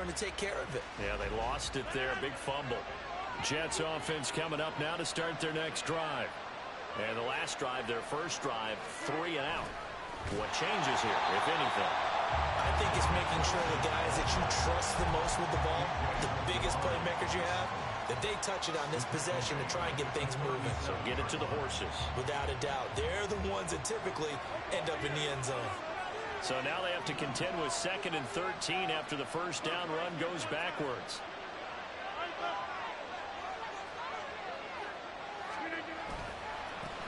learn to take care of it. Yeah, they lost it there. Big fumble. Jets offense coming up now to start their next drive. And the last drive, their first drive, 3 and out. What changes here, if anything? I think it's making sure the guys that you trust the most with the ball, the biggest playmakers you have, that they touch it on this possession to try and get things moving. So get it to the horses. Without a doubt. They're the ones that typically end up in the end zone. So now they have to contend with 2nd and 13 after the first down run goes backwards.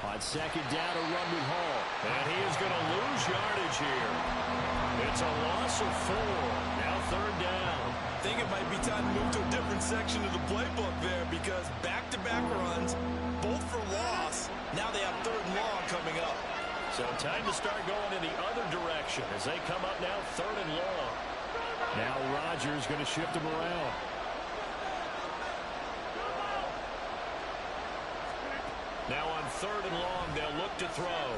On 2nd down, a run with Hall. And he is going to lose yardage here. It's a loss of 4. Now 3rd down. I think it might be time to move to a different section of the playbook there because back-to-back runs, both for loss. Now they have 3rd and long coming up. So time to start going in the other direction as they come up now 3rd and long. Now Rodgers going to shift him around. Now on 3rd and long, they'll look to throw.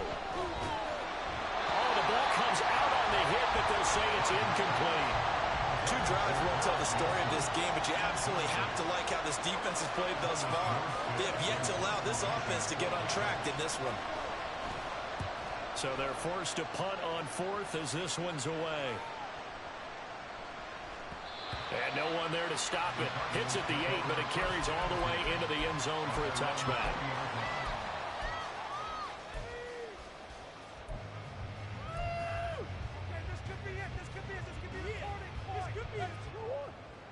Oh, the ball comes out on the hit, but they'll say it's incomplete. 2 drives won't tell the story of this game, but you absolutely have to like how this defense has played thus far. They have yet to allow this offense to get on track in this one. So they're forced to punt on 4th as this one's away. And no one there to stop it. Hits at the 8, but it carries all the way into the end zone for a touchback.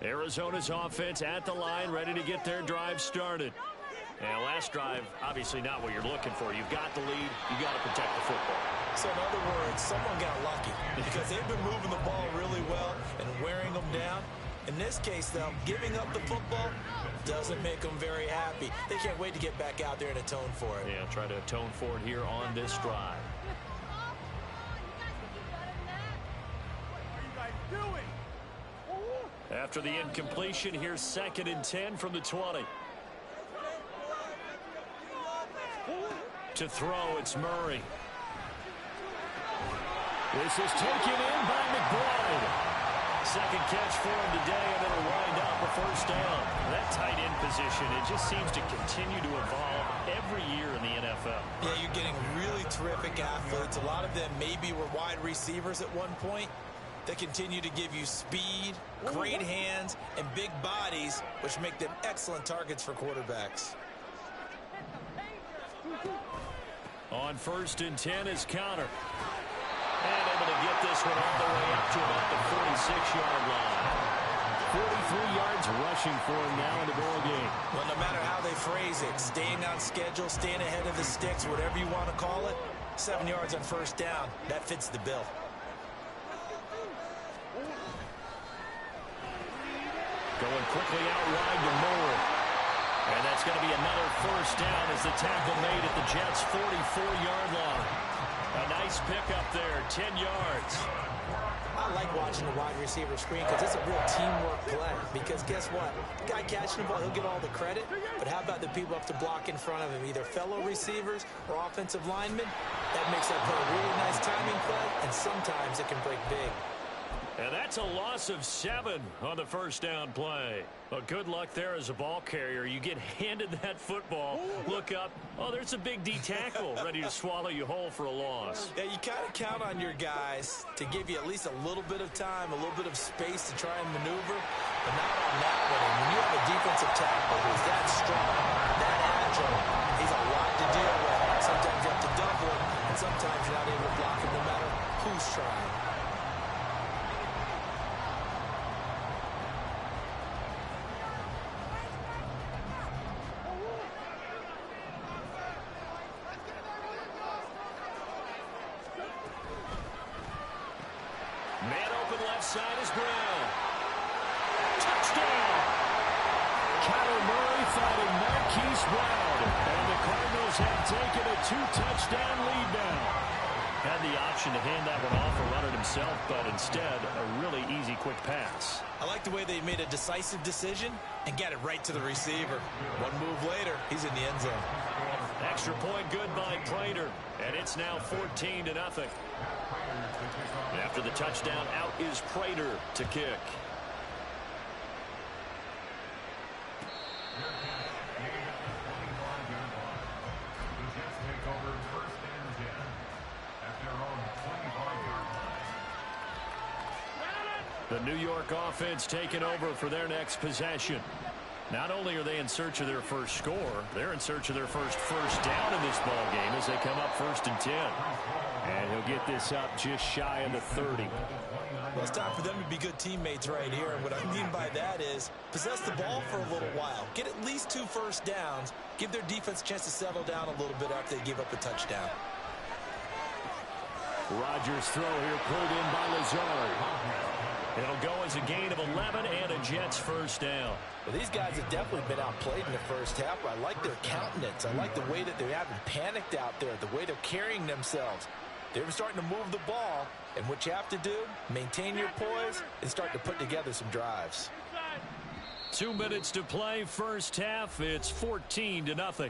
Arizona's offense at the line, ready to get their drive started. And last drive, obviously not what you're looking for. You've got the lead. You've got to protect the football. So in other words, someone got lucky because they've been moving the ball really well and wearing them down. In this case, though, giving up the football doesn't make them very happy. They can't wait to get back out there and atone for it. Yeah, try to atone for it here on this drive. After the incompletion, here's 2nd and 10 from the 20. To throw, it's Murray. This is taken in by McBride. 2nd catch for him today, and it'll wind up a 1st down. That tight end position, it just seems to continue to evolve every year in the NFL. Yeah, you're getting really terrific athletes. A lot of them maybe were wide receivers at one point. They continue to give you speed, great hands, and big bodies, which make them excellent targets for quarterbacks. On 1st and 10 is Conner. And able to get this one all the way up to about the 46-yard line. 43 yards rushing for him now in the ball game. Well, no matter how they phrase it, staying on schedule, staying ahead of the sticks, whatever you want to call it, 7 yards on 1st down, that fits the bill. Going quickly out wide to Moore. And that's going to be another 1st down as the tackle made at the Jets' 44-yard line. A nice pickup there, 10 yards. I like watching the wide receiver screen because it's a real teamwork play. Because guess what? The guy catching the ball, he'll get all the credit. But how about the people up to block in front of him, either fellow receivers or offensive linemen? That makes that play a really nice timing play, and sometimes it can break big. And that's a loss of 7 on the 1st down play. Well, good luck there as a ball carrier. You get handed that football, look up, oh, there's a big D tackle ready to swallow you whole for a loss. Yeah, you kind of count on your guys to give you at least a little bit of time, a little bit of space to try and maneuver, but not on that one. And when you have a defensive tackle who's that strong, that agile, he's a lot to deal with. Sometimes you have to double him, and sometimes you're not able to block him no matter who's trying. Man open left side is Brown. Touchdown! Kyler Murray finding Marquise Brown. And the Cardinals have taken a 2-touchdown lead now. Had the option to hand that one off or run it himself, but instead, a really easy, quick pass. I like the way they made a decisive decision and got it right to the receiver. One move later, he's in the end zone. Extra point good by Prater. And it's now 14-0. After the touchdown, out is Prater to kick. The New York offense taking over for their next possession. Not only are they in search of their first score, they're in search of their first down in this ball game as they come up 1st and 10. And he'll get this up just shy of the 30. Well, it's time for them to be good teammates right here. And what I mean by that is possess the ball for a little while. Get at least 2 first downs. Give their defense a chance to settle down a little bit after they give up a touchdown. Rodgers' throw here pulled in by Lazard. It'll go as a gain of 11 and a Jets first down. Well, these guys have definitely been outplayed in the first half. I like their countenance. I like the way that they haven't panicked out there, the way they're carrying themselves. They're starting to move the ball, and what you have to do, maintain your poise and start to put together some drives. 2 minutes to play, first half. It's 14-0.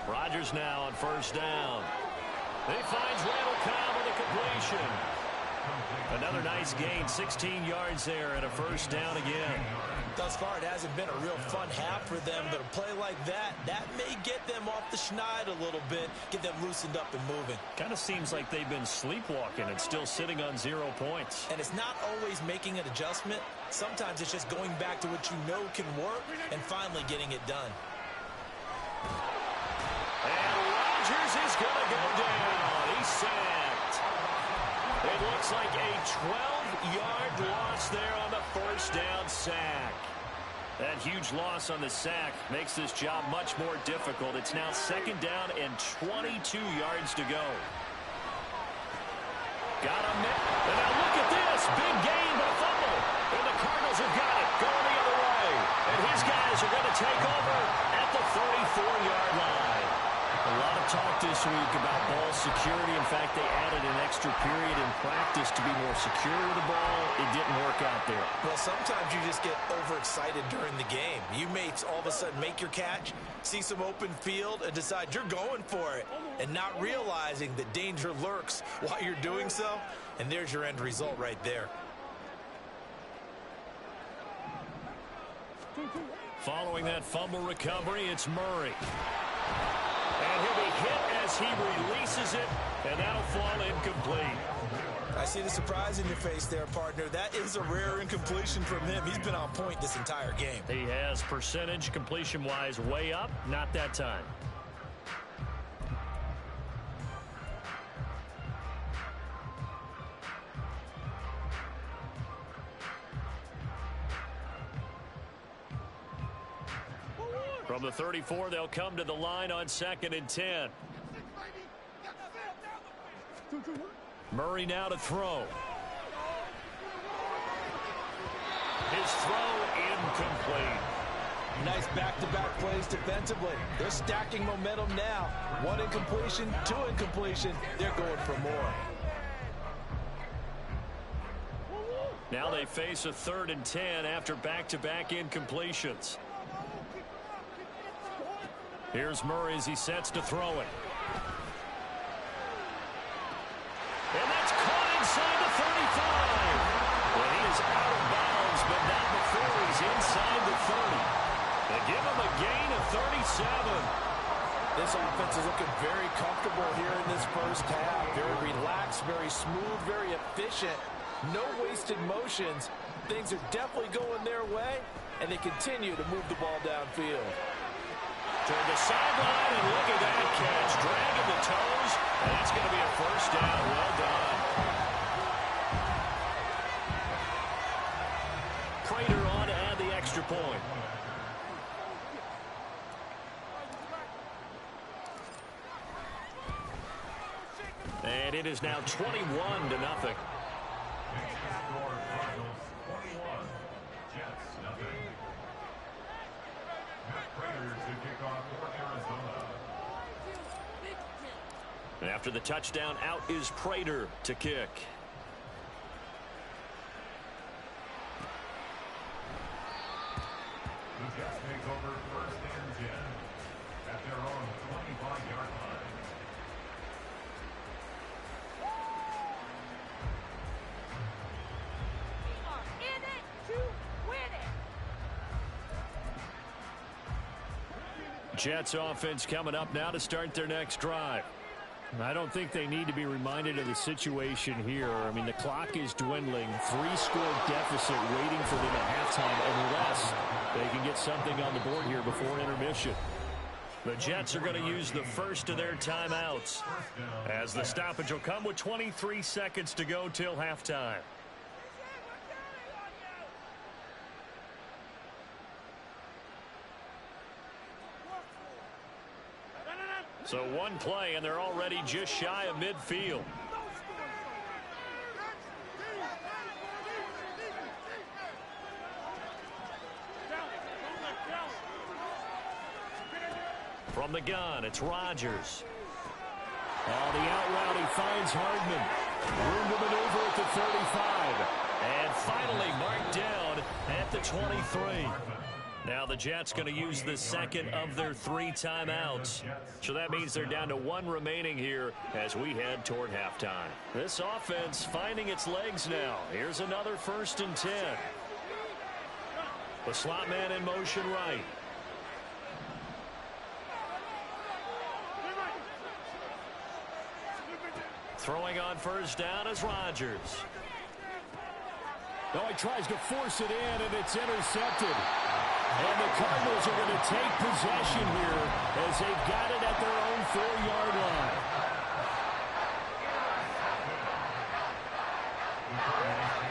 Rodgers now on first down. He finds Randall Cobb with a completion. Another nice gain, 16 yards there and a first down again. Thus far, it hasn't been a real fun half for them, but a play like that may get them off the schneid a little bit, get them loosened up and moving. Kind of seems like they've been sleepwalking and still sitting on 0 points. And it's not always making an adjustment. Sometimes it's just going back to what you know can work and finally getting it done. And Rodgers is going to go down. He's sacked. It looks like a 12-yard loss there on the first down sack. That huge loss on the sack makes this job much more difficult. It's now 2nd down and 22 yards to go. Got him. And now look at this. Big gain, but fumble. And the Cardinals have got it going the other way. And his guys are going to take over at the 34-yard line. A lot of talk this week about ball security. In fact, they added an extra period in practice to be more secure with the ball. It didn't work out there. Well, sometimes you just get overexcited during the game. You may all of a sudden make your catch, see some open field, and decide you're going for it, and not realizing that danger lurks while you're doing so. And there's your end result right there. Following that fumble recovery, it's Murray. And he'll be hit as he releases it, and that'll fall incomplete. I see the surprise in your face there, partner. That is a rare incompletion from him. He's been on point this entire game. He has percentage completion-wise way up, not that time. From the 34, they'll come to the line on 2nd and 10. Murray now to throw. His throw incomplete. Nice back-to-back plays defensively. They're stacking momentum now. 1 incompletion, 2 incompletion. They're going for more. Now they face a 3rd and 10 after back-to-back incompletions. Here's Murray as he sets to throw it. And that's caught inside the 35. And he is out of bounds, but not before he's inside the 30. They give him a gain of 37. This offense is looking very comfortable here in this first half. Very relaxed, very smooth, very efficient. No wasted motions. Things are definitely going their way, and they continue to move the ball downfield. Toward the sideline, and look at that catch. Dragging the toes, and that's going to be a first down. Well done. Prater on to add the extra point. And it is now 21-0. And after the touchdown, out is Prater to kick. The Jets take over 1st and 10 at Jets offense coming up now to start their next drive. I don't think they need to be reminded of the situation here. I mean, the clock is dwindling. 3-score deficit waiting for them at halftime unless they can get something on the board here before intermission. The Jets are going to use the first of their timeouts as the stoppage will come with 23 seconds to go till halftime. So one play, and they're already just shy of midfield. From the gun, it's Rodgers. Oh, the out route, he finds Hardman. Room to maneuver at the 35. And finally marked down at the 23. Now the Jets going to use the second of their 3 timeouts. So that means they're down to 1 remaining here as we head toward halftime. This offense finding its legs now. Here's another 1st and 10. The slot man in motion right. Throwing on 1st down is Rodgers. No, he tries to force it in, and it's intercepted. And the Cardinals are going to take possession here as they've got it at their own 4-yard line.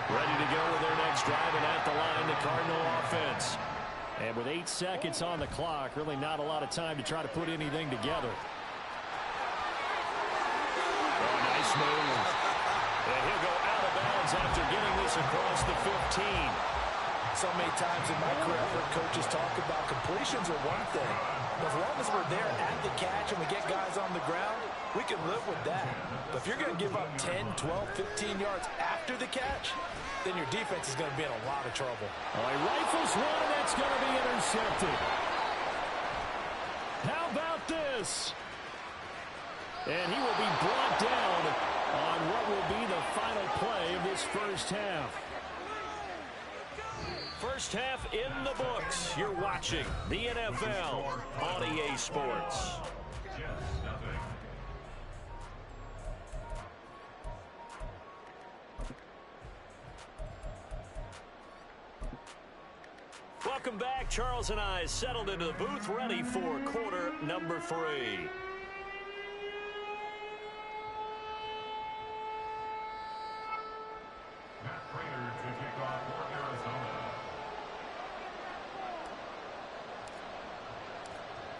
Ready to go with their next drive, and at the line, the Cardinal offense. And with 8 seconds on the clock, really not a lot of time to try to put anything together. Oh, nice move. And he'll go out of bounds after getting this across the 15. So many times in my career, I've heard coaches talk about completions are one thing. But as long as we're there at the catch and we get guys on the ground, we can live with that. But if you're going to give up 10, 12, 15 yards after the catch, then your defense is going to be in a lot of trouble. Oh, he rifles one, and that's going to be intercepted. How about this? And he will be brought down on what will be the final play of this first half. First half in the books. You're watching the NFL on EA Sports. Welcome back. Charles and I settled into the booth, ready for quarter number 3.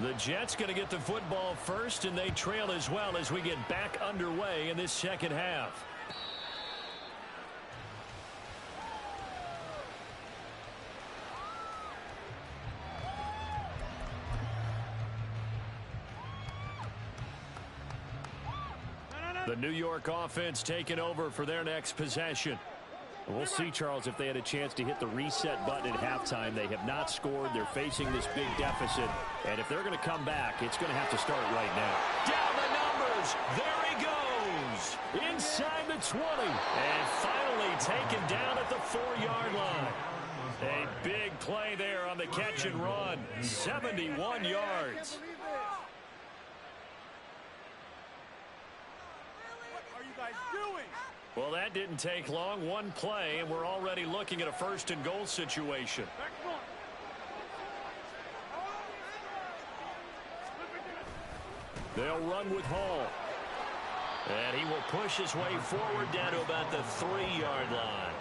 The Jets going to get the football first, and they trail as well as we get back underway in this second half. The New York offense taking over for their next possession. We'll see, Charles, if they had a chance to hit the reset button at halftime. They have not scored. They're facing this big deficit. And if they're going to come back, it's going to have to start right now. Down the numbers. There he goes. Inside the 20. And finally taken down at the 4-yard line. A big play there on the catch and run. 71 yards. What are you guys doing? Well, that didn't take long. One play, and we're already looking at a 1st and goal situation. They'll run with Hall. And he will push his way forward down to about the 3-yard line.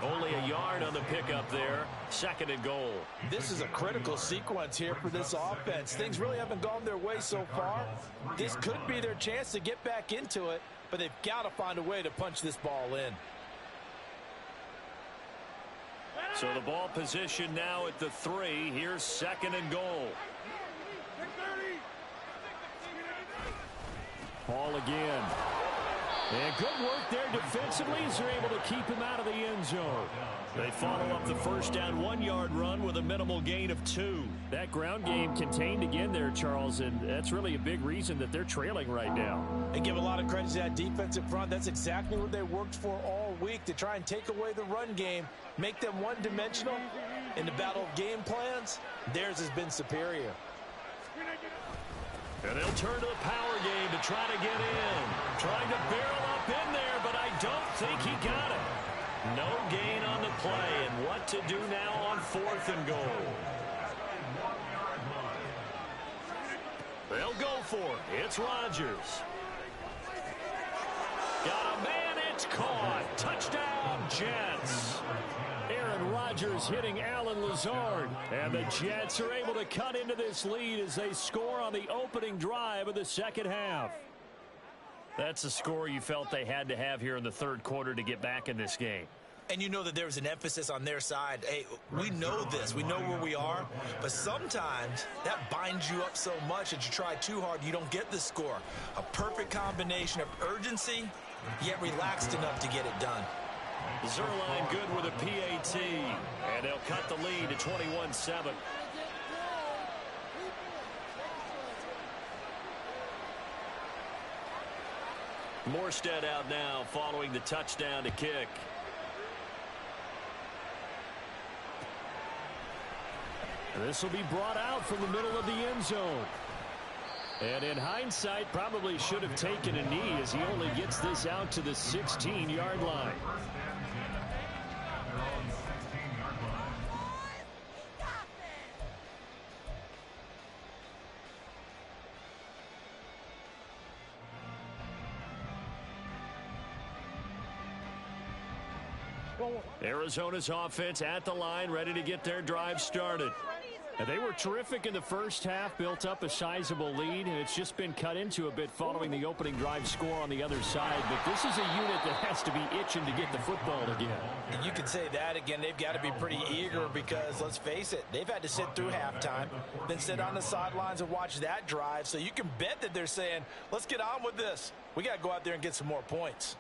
Only a yard on the pickup there. 2nd and goal. This is a critical sequence here for this offense. Things really haven't gone their way so far. This could be their chance to get back into it, but they've got to find a way to punch this ball in. So the ball position now at the 3. Here's 2nd and goal. Hall again. And good work there defensively as they're able to keep him out of the end zone. They follow up the first down 1-yard run with a minimal gain of 2. That ground game contained again there, Charles, and that's really a big reason that they're trailing right now. And give a lot of credit to that defensive front. That's exactly what they worked for all week, to try and take away the run game, make them one-dimensional. In the battle of game plans, theirs has been superior. And they'll turn to the power game to try to get in. Trying to barrel up in there, but I don't think he got it. No gain on the play, and what to do now on 4th and goal. They'll go for it. It's Rodgers. Got a man, it's caught. Touchdown, Jets. Aaron Rodgers hitting Allen Lazard. And the Jets are able to cut into this lead as they score on the opening drive of the second half. That's a score you felt they had to have here in the third quarter to get back in this game. And you know that there was an emphasis on their side. Hey, we know this. We know where we are. But sometimes that binds you up so much that you try too hard, you don't get the score. A perfect combination of urgency, yet relaxed enough to get it done. Zuerlein good with a PAT. And they'll cut the lead to 21-7. Morstead out now following the touchdown to kick. This will be brought out from the middle of the end zone. And in hindsight, probably should have taken a knee as he only gets this out to the 16-yard line. Arizona's offense at the line, ready to get their drive started. And they were terrific in the first half, built up a sizable lead, and it's just been cut into a bit following the opening drive score on the other side. But this is a unit that has to be itching to get the football again. You can say that again. They've got to be pretty eager because, let's face it, they've had to sit through halftime, then sit on the sidelines and watch that drive. So you can bet that they're saying, let's get on with this. We got to go out there and get some more points.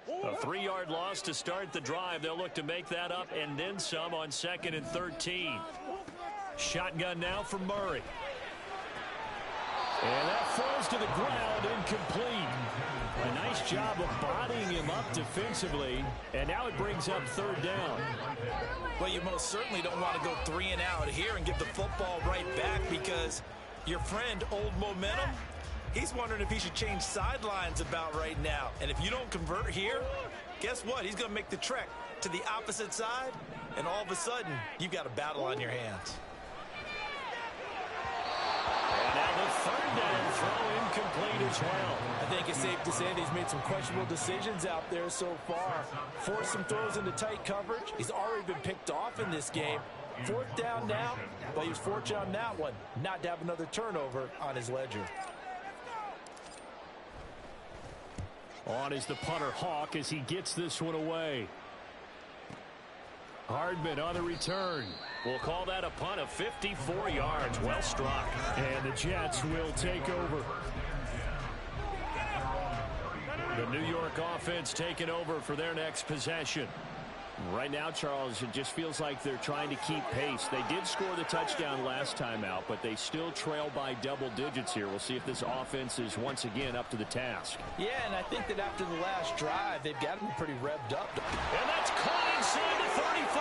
A 3-yard loss to start the drive. They'll look to make that up and then some on 2nd and 13. Shotgun now for Murray. And that falls to the ground, incomplete. A nice job of bodying him up defensively, and now it brings up 3rd down. Well, you most certainly don't want to go 3 and out here and give the football right back because your friend, Old Momentum, he's wondering if he should change sidelines about right now. And if you don't convert here, guess what? He's going to make the trek to the opposite side, and all of a sudden, you've got a battle on your hands. And now the 3rd down throw incomplete as well. I think it's safe to say that he's made some questionable decisions out there so far. Forced some throws into tight coverage. He's already been picked off in this game. 4th down now, but he was fortunate on that one, not to have another turnover on his ledger. On is the punter Hawk as he gets this one away. Hardman on the return. We'll call that a punt of 54 yards. Well struck. And the Jets will take over. The New York offense taking over for their next possession. Right now, Charles, it just feels like they're trying to keep pace. They did score the touchdown last time out, but they still trail by double digits here. We'll see if this offense is once again up to the task. Yeah, and I think that after the last drive, they've got to be pretty revved up. And that's caught inside the 35.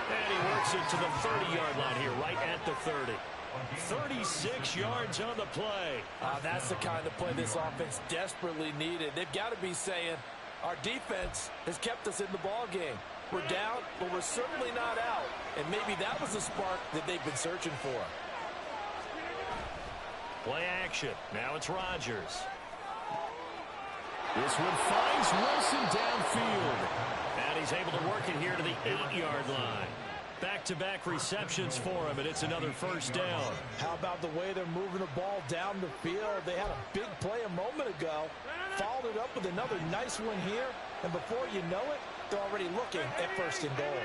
And he works it to the 30-yard line here, right at the 30. 36 yards on the play. That's the kind of play this offense desperately needed. They've got to be saying, our defense has kept us in the ball game. We're down, but we're certainly not out. And maybe that was the spark that they've been searching for. Play action. Now it's Rodgers. This one finds Wilson downfield. And he's able to work it here to the 8-yard line. Back-to-back receptions for him, and it's another 1st down. How about the way they're moving the ball down the field? They had a big play a moment ago, followed it up with another nice one here, and before you know it, they're already looking at 1st and goal.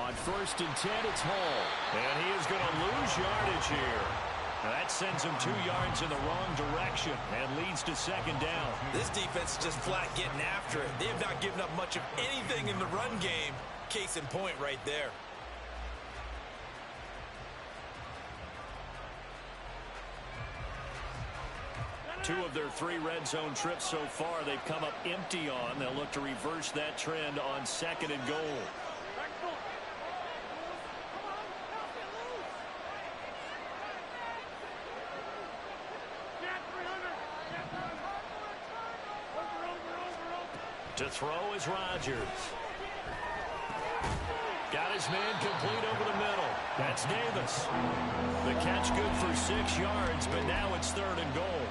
On 1st and 10, it's Hall. And he is going to lose yardage here. Now that sends him 2 yards in the wrong direction and leads to 2nd down. This defense is just flat getting after it. They have not given up much of anything in the run game. Case in point right there. 2 of their 3 red zone trips so far, they've come up empty on. They'll look to reverse that trend on 2nd and goal. To throw is Rodgers. Got his man complete over the middle. That's Davis. The catch good for 6 yards, but now it's 3rd and goal.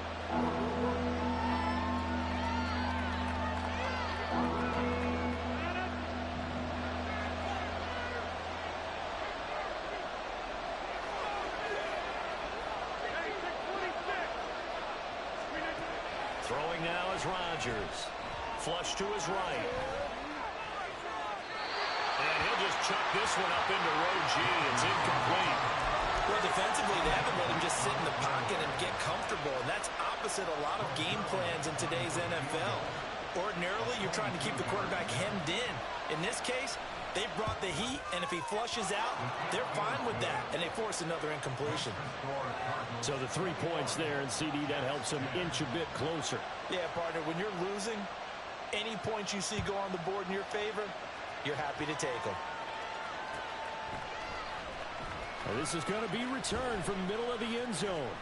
Throwing now is Rodgers. Flush to his right. And he'll just chuck this one up into row G. It's incomplete. Well, defensively, they haven't let him just sit in the pocket and get comfortable, and that's opposite a lot of game plans in today's NFL. Ordinarily, you're trying to keep the quarterback hemmed in. In this case, they brought the heat, and if he flushes out, they're fine with that, and they force another incompletion. So the 3 points there, and CD, that helps them inch a bit closer. Yeah, partner, when you're losing, any points you see go on the board in your favor, you're happy to take them. And this is going to be returned from the middle of the end zone.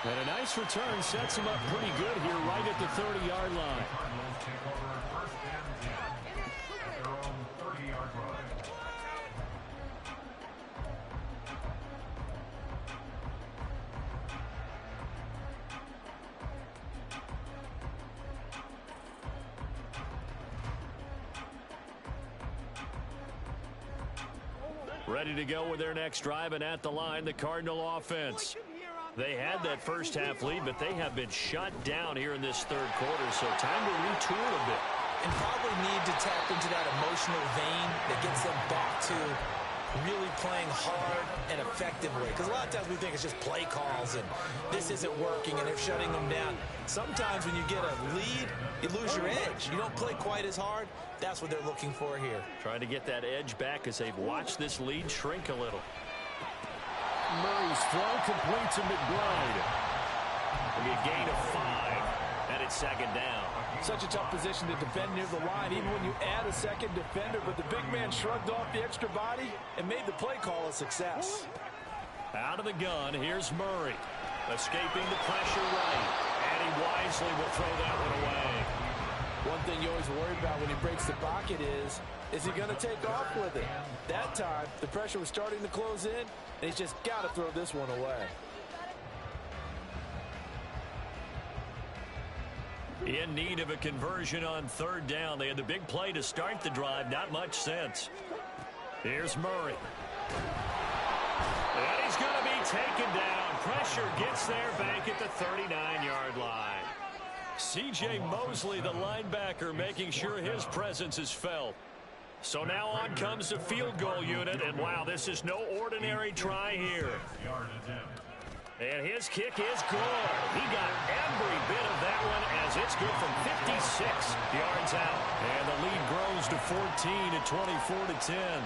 And a nice return sets him up pretty good here right at the 30-yard line. Ready to go with their next drive, and at the line, the Cardinal offense. They had that first half lead, but they have been shut down here in this 3rd quarter, so time to retool a bit. And probably need to tap into that emotional vein that gets them back to really playing hard and effectively. Because a lot of times we think it's just play calls and this isn't working and they're shutting them down. Sometimes when you get a lead, you lose your edge. You don't play quite as hard. That's what they're looking for here. Trying to get that edge back as they've watched this lead shrink a little. Murray's throw complete to McBride. It'll be a gain of 5, and it's 2nd down. Such a tough position to defend near the line, even when you add a second defender, but the big man shrugged off the extra body and made the play call a success. Out of the gun, here's Murray. Escaping the pressure right, and he wisely will throw that one away. One thing you always worry about when he breaks the pocket is he going to take off with it? That time, the pressure was starting to close in, and he's just got to throw this one away. In need of a conversion on 3rd down. They had the big play to start the drive. Not much sense. Here's Murray. And he's going to be taken down. Pressure gets there back at the 39-yard line. C.J. Mosley, the linebacker, making sure his presence is felt. So now on comes the field goal unit. And, wow, this is no ordinary try here. And his kick is good. He got every bit of that one as it's good from 56 yards out. And the lead grows to 14 at 24-10.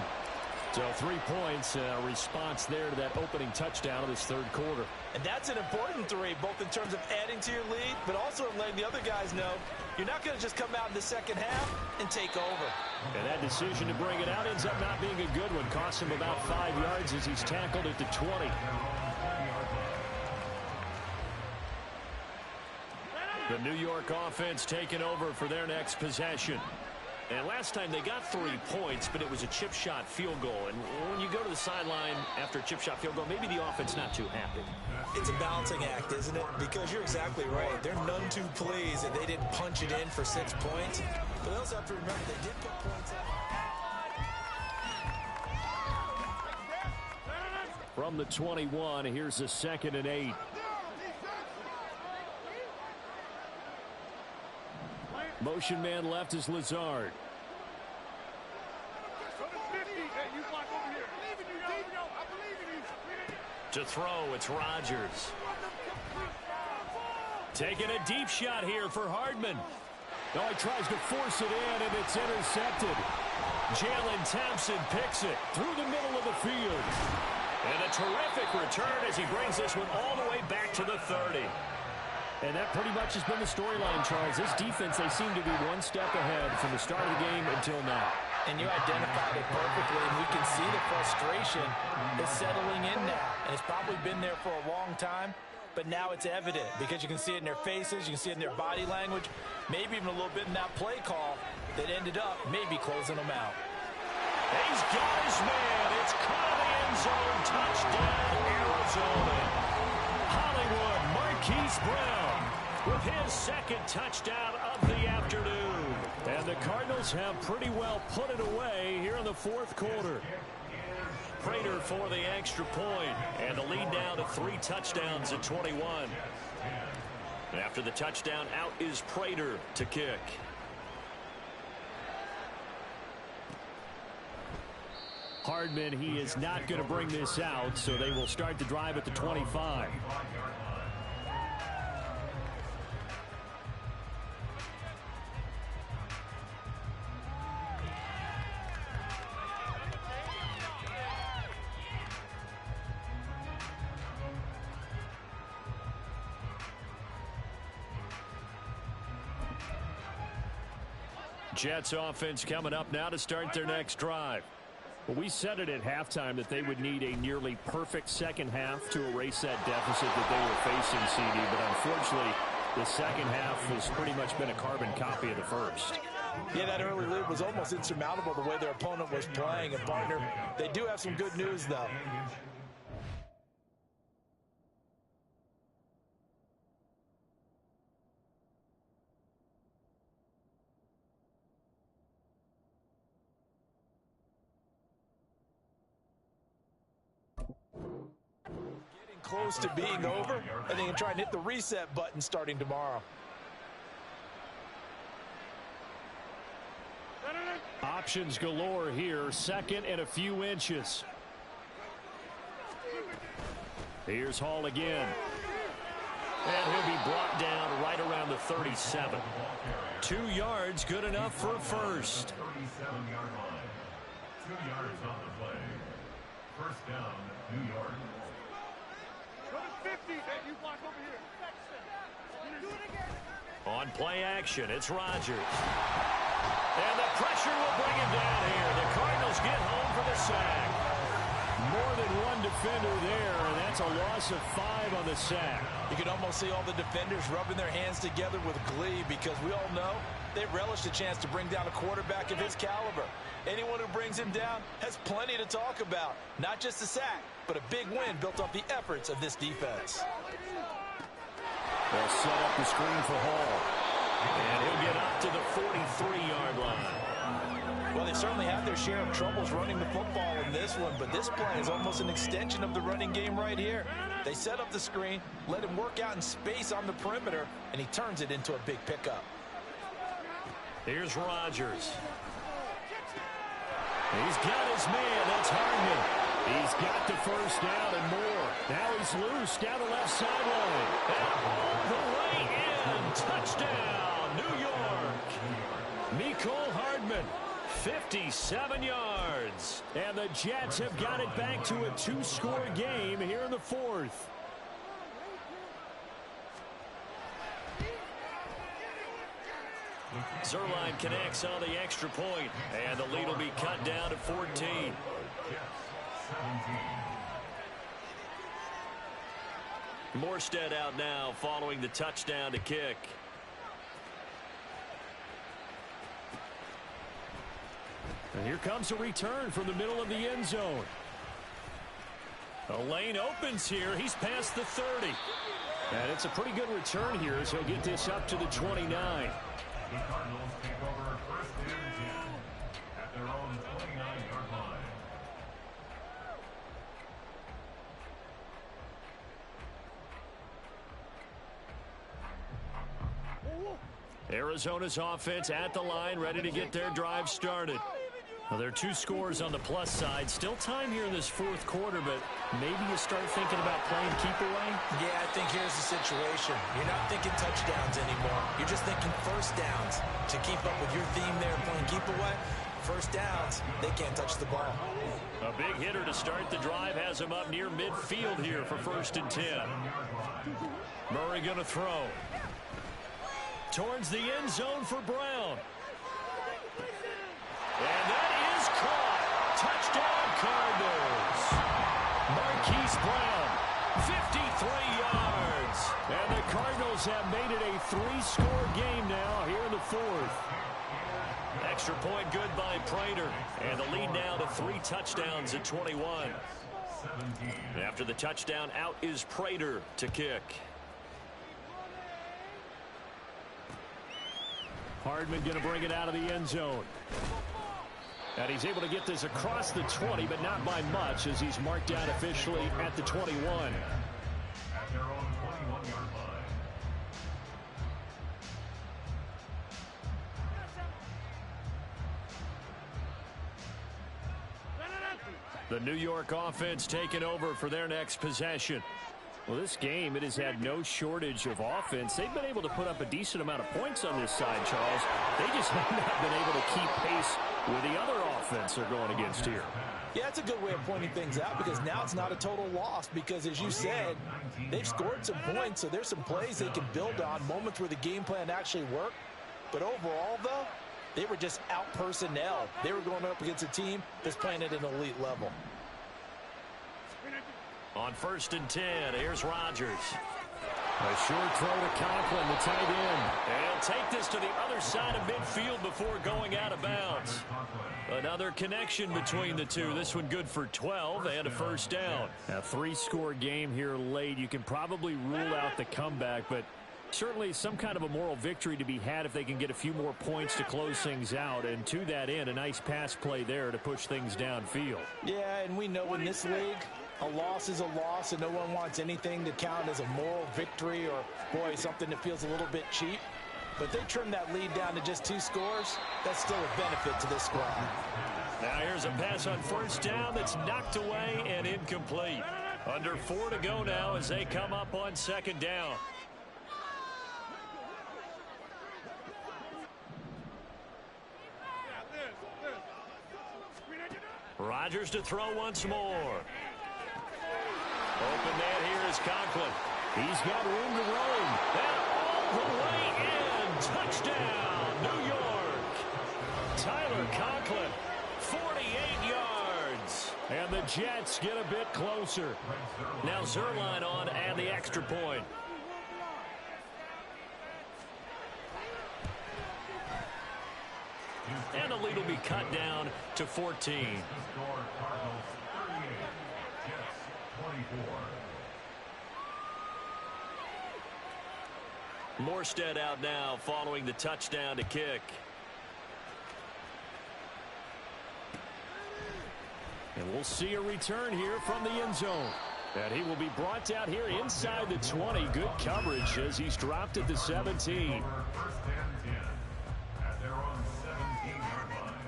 So 3 points, response there to that opening touchdown of this 3rd quarter. And that's an important 3, both in terms of adding to your lead, but also in letting the other guys know you're not going to just come out in the 2nd half and take over. And that decision to bring it out ends up not being a good one. Costs him about 5 yards as he's tackled at the 20. The New York offense taking over for their next possession. And last time they got 3 points, but it was a chip shot field goal. And when you go to the sideline after a chip shot field goal, maybe the offense not too happy. It's a balancing act, isn't it? Because you're exactly right. They're none too pleased that they didn't punch it in for 6 points. But they also have to remember they did put points up. From the 21, here's a 2nd and 8. Motion man left is Lazard. To throw, it's Rodgers. Taking a deep shot here for Hardman. Oh, he tries to force it in, and it's intercepted. Jalen Thompson picks it through the middle of the field. And a terrific return as he brings this one all the way back to the 30. And that pretty much has been the storyline, Charles. This defense, they seem to be one step ahead from the start of the game until now. And you identified it perfectly, and we can see the frustration is settling in now. And it's probably been there for a long time, but now it's evident because you can see it in their faces, you can see it in their body language, maybe even a little bit in that play call that ended up maybe closing them out. He's got his man. It's caught in the end zone. Touchdown, Arizona. Hollywood Marquise Brown with his second touchdown of the afternoon. And the Cardinals have pretty well put it away here in the fourth quarter. Prater for the extra point, and the lead now to 3 touchdowns at 21. And after the touchdown, out is Prater to kick. Hardman, he is not going to bring this out, so they will start the drive at the 25. Jets offense coming up now to start their next drive. Well, we said it at halftime that they would need a nearly perfect second half to erase that deficit that they were facing, CD. But unfortunately, the second half has pretty much been a carbon copy of the first. Yeah, that early lead was almost insurmountable the way their opponent was playing. And, partner, they do have some good news, though. Close to being over, and they can try and hit the reset button starting tomorrow. Options galore here, second and a few inches. Here's Hall again. And he'll be brought down right around the 37. 2 yards, good enough for a first. 37-yard line. 2 yards on the play. First down, New York. 50, you block over here. On play action, it's Rodgers. And the pressure will bring him down here. The Cardinals get home for the sack. More than one defender there, and that's a loss of 5 on the sack. You can almost see all the defenders rubbing their hands together with glee because we all know they relish the chance to bring down a quarterback of his caliber. Anyone who brings him down has plenty to talk about. Not just a sack, but a big win built off the efforts of this defense. They'll set up the screen for Hall. And he'll get up to the 43-yard line. Well, they certainly had their share of troubles running the football in this one, but this play is almost an extension of the running game right here. They set up the screen, let him work out in space on the perimeter, and he turns it into a big pickup. Here's Rodgers. He's got his man. That's Hardman. He's got the first down and more. Now he's loose down the left sideline. And all the way in. Touchdown, New York. Mecole Hardman, 57 yards. And the Jets have got it back to a 2-score game here in the fourth. Zuerlein connects on the extra point, and the lead will be cut down to 14. Morstead out now following the touchdown to kick. And here comes a return from the middle of the end zone. The lane opens here. He's past the 30. And it's a pretty good return here as he'll get this up to the 29. The Cardinals take over first and 10 at their own 29-yard line. Arizona's offense at the line, ready to get their drive started. Well, there are 2 scores on the plus side. Still time here in this fourth quarter, but maybe you start thinking about playing keep away? Yeah, I think here's the situation. You're not thinking touchdowns anymore. You're just thinking first downs to keep up with your theme there playing keep away. first downs, they can't touch the ball. A big hitter to start the drive has him up near midfield here for 1st and 10. Murray going to throw. Towards the end zone for Brown. And that is caught. Touchdown Cardinals. Marquise Brown, 53 yards. And the Cardinals have made it a 3-score game now here in the 4th. Extra point good by Prater. And the lead now to 3 touchdowns at 21. After the touchdown, out is Prater to kick. Hardman going to bring it out of the end zone. And he's able to get this across the 20, but not by much, as he's marked down officially at the 21. At their own 21-yard line. The New York offense taking over for their next possession. Well, this game, it has had no shortage of offense. They've been able to put up a decent amount of points on this side, Charles. They just have not been able to keep pace with the other offense they're going against here. Yeah, it's a good way of pointing things out because now it's not a total loss because, as you said, they've scored some points, so there's some plays they can build on, moments where the game plan actually worked. But overall, though, they were just out personnel. They were going up against a team that's playing at an elite level. On 1st and 10, here's Rodgers. A short throw to Conklin, the tight end. And he'll take this to the other side of midfield before going out of bounds. Another connection between the two. This one good for 12 and a 1st down. A 3-score game here late. You can probably rule out the comeback, but certainly some kind of a moral victory to be had if they can get a few more points to close things out. And to that end, a nice pass play there to push things downfield. Yeah, and we know in this league, a loss is a loss, and no one wants anything to count as a moral victory or, boy, something that feels a little bit cheap. But they trim that lead down to just 2 scores. That's still a benefit to this squad. Now here's a pass on 1st down that's knocked away and incomplete. Under 4 to go now as they come up on 2nd down. Rodgers to throw once more. Open man here is Conklin. He's got room to roam. And all the way in. Touchdown, New York. Tyler Conklin, 48 yards. And the Jets get a bit closer. Now Zuerlein on and the extra point. And the lead will be cut down to 14. Score Cardinals 38, Jets 24. Morstead out now following the touchdown to kick. And we'll see a return here from the end zone. And he will be brought down here inside the 20. Good coverage as he's dropped at the 17. 1st and 10 at their own 17-yard line.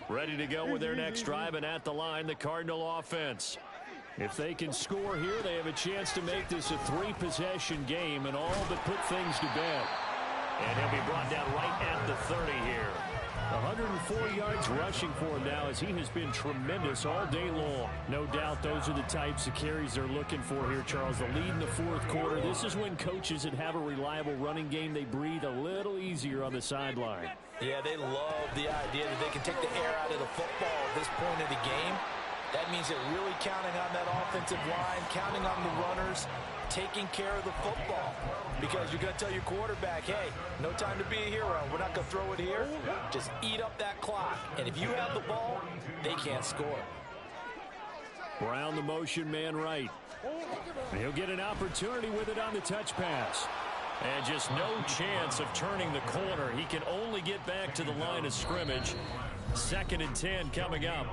Ready to go with their next drive, and at the line, the Cardinal offense. If they can score here, they have a chance to make this a 3-possession game and all but put things to bed. And he'll be brought down right at the 30 here. 104 yards rushing for him now as he has been tremendous all day long. No doubt those are the types of carries they're looking for here, Charles. The lead in the 4th quarter. This is when coaches that have a reliable running game, they breathe a little easier on the sideline. Yeah, they love the idea that they can take the air out of the football at this point of the game. That means they're really counting on that offensive line, counting on the runners, taking care of the football. Because you're going to tell your quarterback, hey, no time to be a hero. We're not going to throw it here. Just eat up that clock. And if you have the ball, they can't score. Brown, the motion man right. And he'll get an opportunity with it on the touch pass. And just no chance of turning the corner. He can only get back to the line of scrimmage. 2nd and 10 coming up.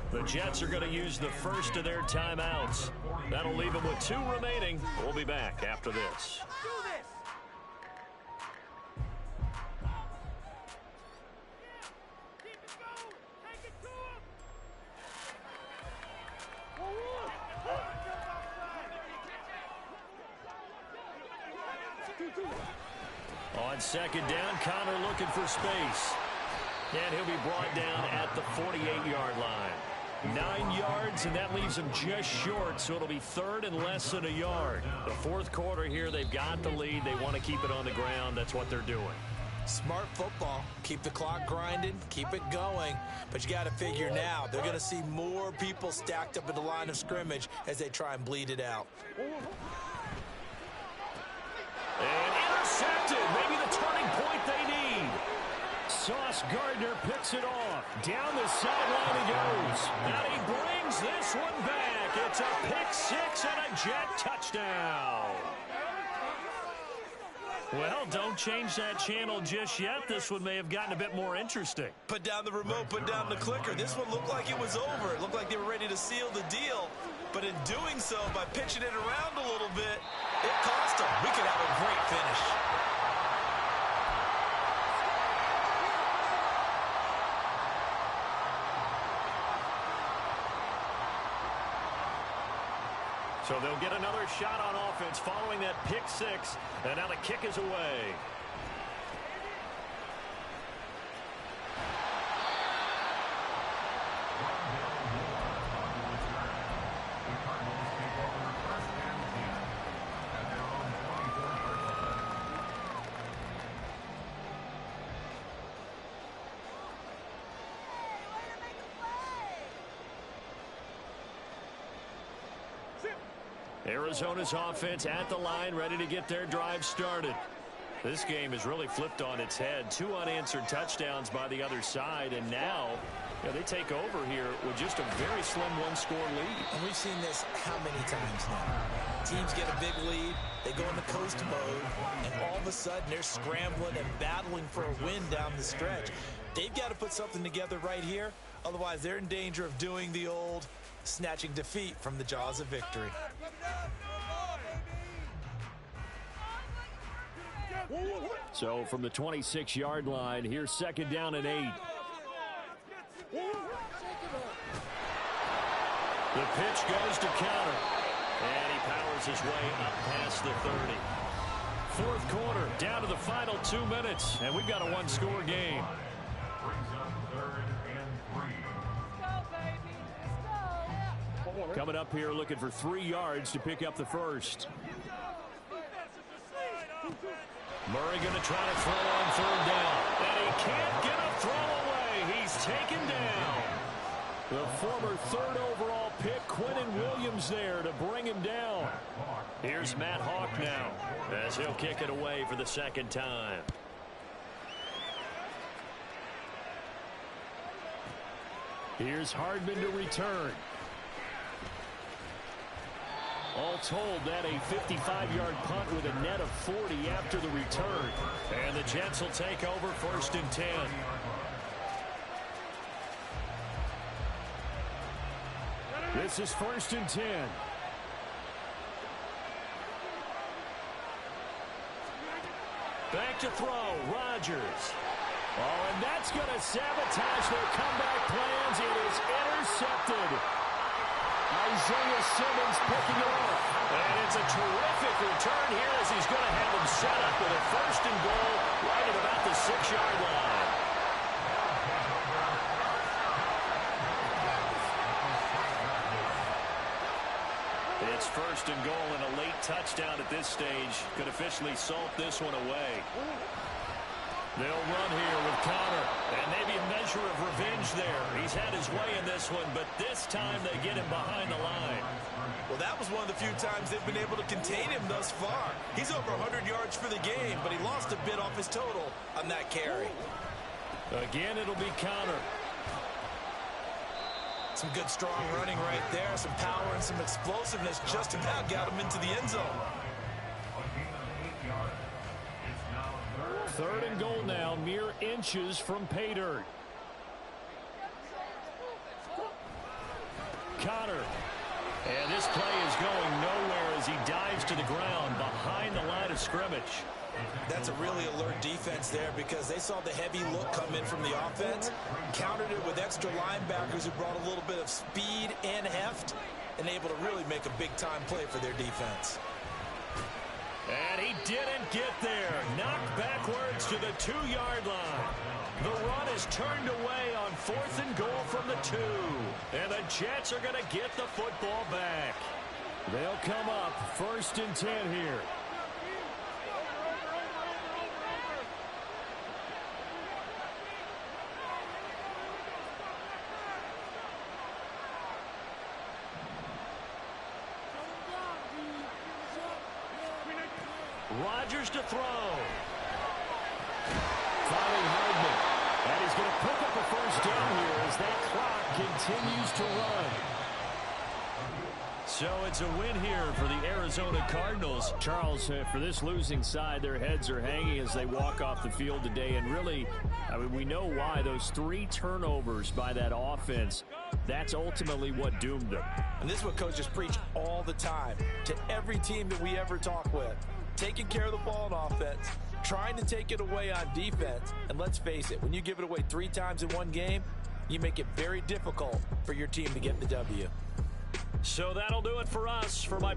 The Jets are going to use the first of their timeouts. That'll leave them with 2 remaining. We'll be back after this. On second down, Connor looking for space. And he'll be brought down at the 48-yard line. 9 yards, and that leaves him just short, so it'll be third and less than a yard. The fourth quarter here, they've got the lead. They want to keep it on the ground. That's what they're doing. Smart football. Keep the clock grinding, keep it going. But you got to figure now, they're going to see more people stacked up at the line of scrimmage as they try and bleed it out. And intercepted. Maybe the turning point they need. Sauce Gardner picks it off. Down the sideline he goes. And he brings this one back. It's a pick six and a Jet touchdown. Well, don't change that channel just yet. This one may have gotten a bit more interesting. Put down the remote, put down the clicker. This one looked like it was over. It looked like they were ready to seal the deal. But in doing so, by pitching it around a little bit, it cost them. We could have a great finish. So they'll get another shot on offense following that pick six. And now the kick is away. Arizona's offense at the line, ready to get their drive started. This game has really flipped on its head. 2 unanswered touchdowns by the other side, and now they take over here with just a very slim one-score lead. And we've seen this how many times now? Teams get a big lead, they go into coast mode, and all of a sudden they're scrambling and battling for a win down the stretch. They've got to put something together right here, otherwise they're in danger of doing the old snatching defeat from the jaws of victory. So from the 26-yard line, here's second down and 8. The pitch goes to counter. And he powers his way up past the 30. Fourth quarter, down to the final 2 minutes. And we've got a one-score game. Brings up 3rd and 3. Coming up here looking for 3 yards to pick up the first. Murray going to try to throw on third down. And he can't get a throw away. He's taken down. The former 3rd overall pick, Quentin Williams, there to bring him down. Here's Matt Hawk now as he'll kick it away for the second time. Here's Hardman to return. All told, that a 55-yard punt with a net of 40 after the return. And the Jets will take over 1st and 10. This is 1st and 10. Back to throw, Rodgers. Oh, and that's going to sabotage their comeback plans. It is intercepted. Isaiah Simmons picking it up. And it's a terrific return here as he's going to have him set up with a 1st and goal right at about the 6-yard line. It's 1st and goal, and a late touchdown at this stage could officially salt this one away. They'll run here with Connor, and maybe a measure of revenge there. He's had his way in this one, but this time they get him behind the line. Well, that was one of the few times they've been able to contain him thus far. He's over 100 yards for the game, but he lost a bit off his total on that carry. Again, it'll be Connor. Some good, strong running right there. Some power and some explosiveness just about got him into the end zone. 3rd and goal now, mere inches from pay dirt. Connor. And this play is going nowhere as he dives to the ground behind the line of scrimmage. That's a really alert defense there because they saw the heavy look come in from the offense, countered it with extra linebackers who brought a little bit of speed and heft, and able to really make a big-time play for their defense. And he didn't get there. Knocked backwards to the 2-yard line. The run is turned away on 4th and goal from the 2. And the Jets are going to get the football back. They'll come up 1st and 10 here. Rodgers to throw. Finding Hardman. And he's going to pick up a 1st down here as that clock continues to run. So it's a win here for the Arizona Cardinals. Charles, for this losing side, their heads are hanging as they walk off the field today. And really, I mean, we know why. Those 3 turnovers by that offense, that's ultimately what doomed them. And this is what coaches preach all the time to every team that we ever talk with. Taking care of the ball on offense, trying to take it away on defense. And let's face it, when you give it away 3 times in one game, you make it very difficult for your team to get the W. So that'll do it for us. For my